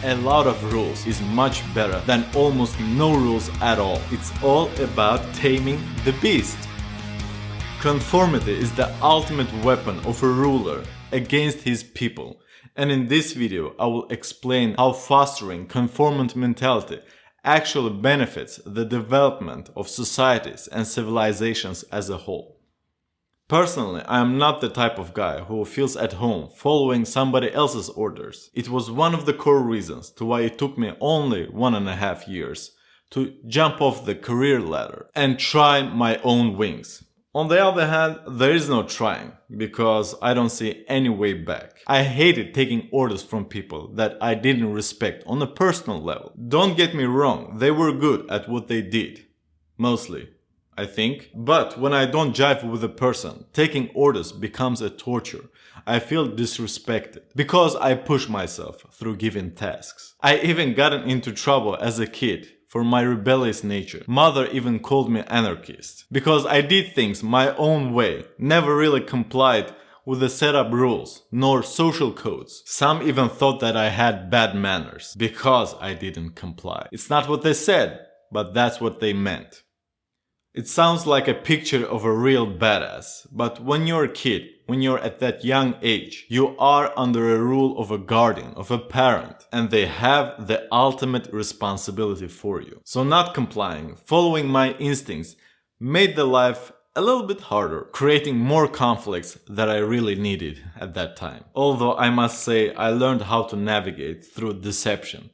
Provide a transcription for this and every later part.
A lot of rules is much better than almost no rules at all. It's all about taming the beast. Conformity is the ultimate weapon of a ruler against his people. And in this video, I will explain how fostering conformant mentality actually benefits the development of societies and civilizations as a whole. Personally, I am not the type of guy who feels at home following somebody else's orders. It was one of the core reasons to why it took me only 1.5 years to jump off the career ladder and try my own wings. On the other hand, there is no trying, because I don't see any way back. I hated taking orders from people that I didn't respect on a personal level. Don't get me wrong, they were good at what they did. Mostly, I think. But when I don't jive with a person, taking orders becomes a torture. I feel disrespected because I push myself through given tasks. I even gotten into trouble as a kid for my rebellious nature. Mother even called me anarchist because I did things my own way, never really complied with the set up rules nor social codes. Some even thought that I had bad manners because I didn't comply. It's not what they said, but that's what they meant. It sounds like a picture of a real badass, but when you're a kid, when you're at that young age, you are under a rule of a guardian, of a parent, and they have the ultimate responsibility for you. So not complying, following my instincts, made the life a little bit harder, creating more conflicts that I really needed at that time. Although I must say I learned how to navigate through deception.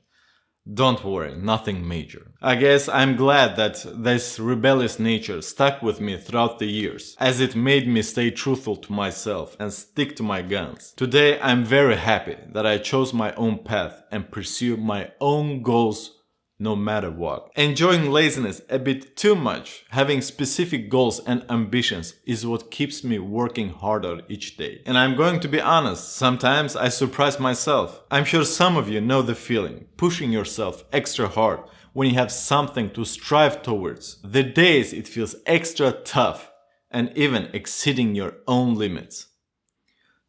Don't worry, nothing major. I guess I'm glad that this rebellious nature stuck with me throughout the years, as it made me stay truthful to myself and stick to my guns. Today I'm very happy that I chose my own path and pursue my own goals no matter what. Enjoying laziness a bit too much, having specific goals and ambitions is what keeps me working harder each day. And I'm going to be honest, sometimes I surprise myself. I'm sure some of you know the feeling, pushing yourself extra hard when you have something to strive towards. The days it feels extra tough and even exceeding your own limits.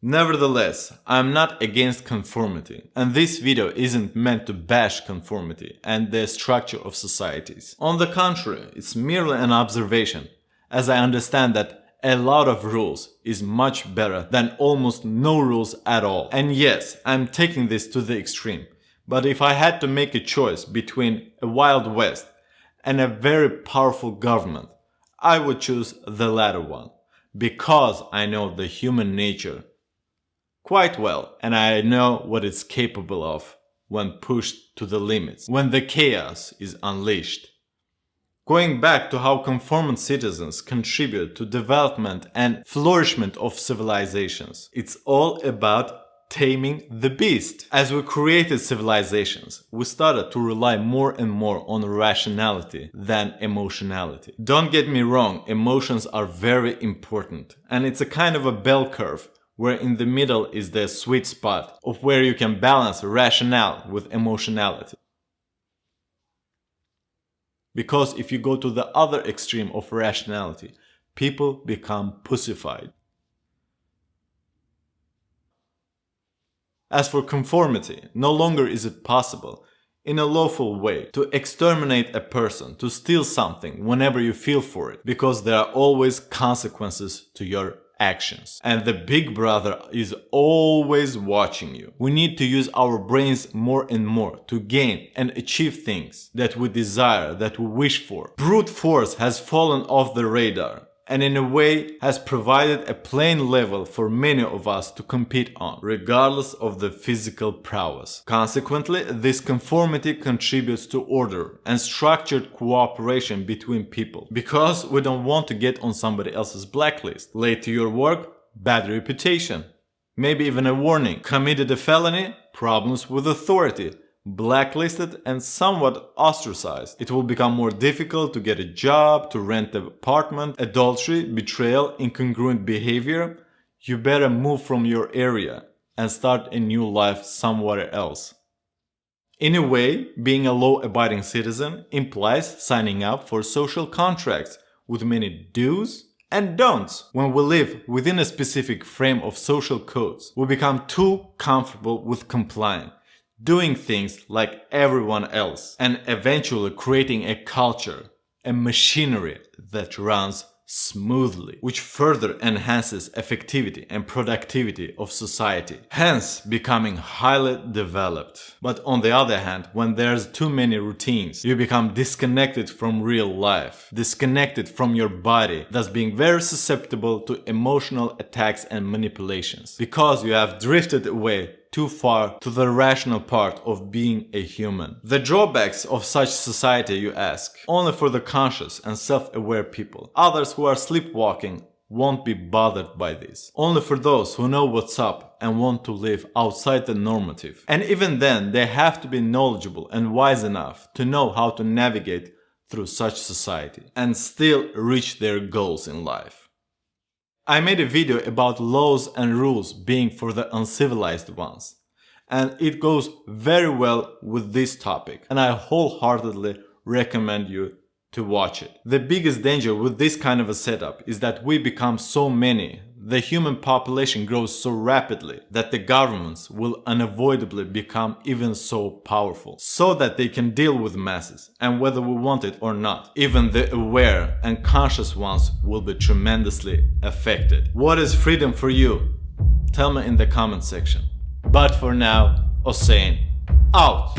Nevertheless, I'm not against conformity, and this video isn't meant to bash conformity and the structure of societies. On the contrary, it's merely an observation, as I understand that a lot of rules is much better than almost no rules at all. And yes, I'm taking this to the extreme, but if I had to make a choice between a Wild West and a very powerful government, I would choose the latter one, because I know the human nature quite well, and I know what it's capable of when pushed to the limits, when the chaos is unleashed. Going back to how conformant citizens contribute to development and flourishment of civilizations, it's all about taming the beast. As we created civilizations, we started to rely more and more on rationality than emotionality. Don't get me wrong, emotions are very important, and it's a kind of a bell curve, where in the middle is the sweet spot of where you can balance rationale with emotionality. Because if you go to the other extreme of rationality, people become pussified. As for conformity, no longer is it possible, in a lawful way, to exterminate a person, to steal something whenever you feel for it, because there are always consequences to your actions. And the big brother is always watching you. We need to use our brains more and more to gain and achieve things that we desire, that we wish for. Brute force has fallen off the radar, and in a way has provided a playing level for many of us to compete on, regardless of the physical prowess. Consequently, this conformity contributes to order and structured cooperation between people, because we don't want to get on somebody else's blacklist. Late to your work, bad reputation, maybe even a warning. Committed a felony, problems with authority, blacklisted and somewhat ostracized. It will become more difficult to get a job, to rent an apartment, adultery, betrayal, incongruent behavior. You better move from your area and start a new life somewhere else. In a way, being a law-abiding citizen implies signing up for social contracts with many do's and don'ts. When we live within a specific frame of social codes, we become too comfortable with complying, doing things like everyone else, and eventually creating a culture, a machinery that runs smoothly, which further enhances effectivity and productivity of society, hence becoming highly developed. But on the other hand, when there's too many routines, you become disconnected from real life, disconnected from your body, thus being very susceptible to emotional attacks and manipulations, because you have drifted away too far to the rational part of being a human. The drawbacks of such society, you ask? Only for the conscious and self-aware people. Others who are sleepwalking won't be bothered by this. Only for those who know what's up and want to live outside the normative. And even then, they have to be knowledgeable and wise enough to know how to navigate through such society and still reach their goals in life. I made a video about laws and rules being for the uncivilized ones, and it goes very well with this topic, and I wholeheartedly recommend you to watch it. The biggest danger with this kind of a setup is that we become so many, the human population grows so rapidly that the governments will unavoidably become even so powerful, so that they can deal with masses, and whether we want it or not, even the aware and conscious ones will be tremendously affected. What is freedom for you? Tell me in the comment section. But for now, Hossein out!